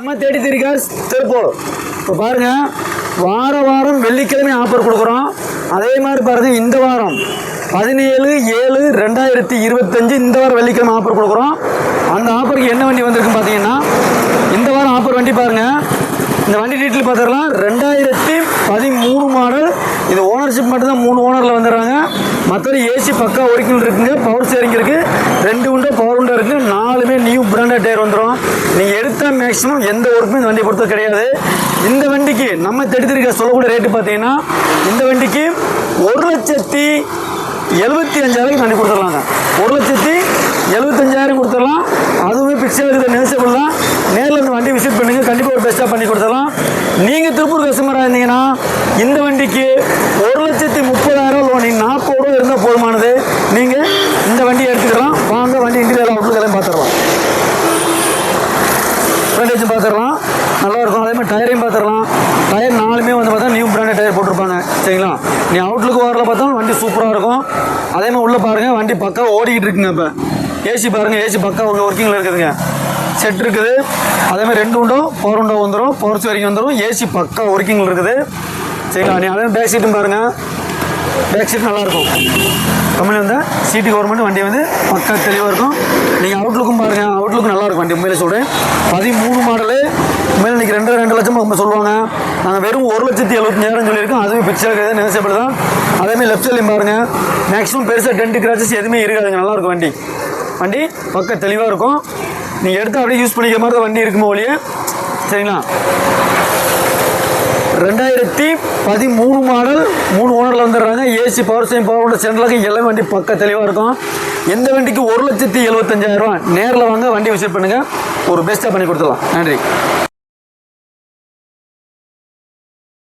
நம்ம தேடி கார்ஸ் திருப்பூர். இப்போ பாருங்கள், வாரம் வெள்ளிக்கிழமை ஆஃபர் கொடுக்குறோம். அதே மாதிரி பாருங்கள், இந்த வாரம் 17/7/2025 இந்த வாரம் வெள்ளிக்கிழமை ஆஃபர் கொடுக்குறோம். அந்த ஆஃபருக்கு என்ன வண்டி வந்திருக்குன்னு பார்த்தீங்கன்னா, இந்த வாரம் ஆஃபர் வண்டி பாருங்கள். இந்த வண்டி டீட்டெயில் பார்த்துடலாம். 2013 மாடல். இது ஓனர்ஷிப் மட்டும்தான், 3 ஓனரில் வந்துடுறாங்க. மற்றது ஏசி பக்கா ஒரிஜினல் இருக்குங்க. பவர் ஸ்டேரிங் இருக்குது, 2 உண்டோ பவர் உண்டோ இருக்குது. 4மே நியூ பிராண்டட் டயர் வந்துடும். நீங்கள் எடுத்தால் மேக்ஸிமம் எந்த ஒர்க்குமே இந்த வண்டியை பொறுத்த கிடையாது. இந்த வண்டிக்கு நம்ம தெடுத்திருக்க சொல்லக்கூடிய ரேட்டு பார்த்தீங்கன்னா, இந்த வண்டிக்கு 1,75,000 வண்டி கொடுத்துடலாங்க. 1,75,000 கொடுத்துடலாம். அதுவுமே பிக்சர் இருக்குது, நெகோசியபிள் தான். நேரில் இந்த வண்டி விசிட் பண்ணுங்க, கண்டிப்பாக ஒரு பெஸ்ட்டாக பண்ணி கொடுத்துடலாம். நீங்கள் திருப்பூர் கஸ்டமராக இருந்தீங்கன்னா இந்த வண்டிக்கு 1,30,000 லோன், 40 ரூபா இருந்தால் போதுமானது. நீங்கள் இந்த வண்டியை எடுத்துக்கலாம். வாங்க, வண்டி இன்டீரியர் அவுட்லுக் எல்லாம் பார்த்துடலாம். ஃப்ரண்டேஜும் பார்த்துடலாம், நல்லாயிருக்கும். அதே மாதிரி டயரையும் பார்த்துடலாம். டயர் 4மே வந்து பார்த்தா நியூ பிராண்டட் டயர் போட்டிருப்பாங்க. சரிங்களா? நீ அவுட்லுக்கு வரல பார்த்தாலும் வண்டி சூப்பராக இருக்கும். அதே மாதிரி உள்ளே பாருங்கள், வண்டி பக்கா ஓடிக்கிட்டு இருக்குங்க. இப்போ ஏசி பாருங்கள், ஏசி பக்கா ஒர்க்கிங்கில் இருக்குதுங்க. செட் இருக்குது. அதேமாதிரி 2 உண்டோ பவர் உண்டோ வந்துடும், பவர் ஸ்டேரிங் வந்துடும். ஏசி பக்கா ஒர்க்கிங்கில் இருக்குது. சரிங்களா? நீ அதே பேக் சீட்டும் பாருங்கள், பேக் சீட் நல்லாயிருக்கும். கம்பெனி வந்து சிடி கவர்மெண்ட் வண்டி வந்து பக்கா தெளிவாக இருக்கும். நீங்கள் அவுட்லுக்கும் பாருங்கள், அவுட்லுக்கு நல்லாயிருக்கும் வண்டி. உண்மையிலே சொல்கிறேன், 13 மாடலு. உண்மையிலே இன்றைக்கி 2 லட்சம் நம்ம சொல்லுவாங்க. நாங்கள் வெறும் 1,75,000 சொல்லியிருக்கோம். அதுவே பிக்சர் இருக்குது, நெகோசியபிள் தான். அதேமாதிரி லெஃப்ட் சைட்லையும் பாருங்கள், மேக்ஸிமம் பெருசாக டென்ட் கிராச்சஸ் எதுவுமே இருக்காதுங்க. நல்லாயிருக்கும் வண்டி. வண்டி பக்கா தெளிவாக இருக்கும். நீங்கள் எடுத்து அப்படியே யூஸ் பண்ணிக்கிற மாதிரி தான் வண்டி இருக்குமோ ஒழிய. சரிங்களா? 2013 மாடல், 3 ஓனரில் வந்துடுறாங்க. ஏசி பவர் ஸ்டேரிங் பவர் உள்ள சென்ட்ரலுக்கு எல்லாமே வண்டி பக்கா தெளிவாக இருக்கும். எந்த வண்டிக்கு 1,75,000 நேரில் வாங்க, வண்டி விசிட் பண்ணுங்கள், ஒரு பெஸ்ட்டாக பண்ணி கொடுத்துடலாம். நன்றி.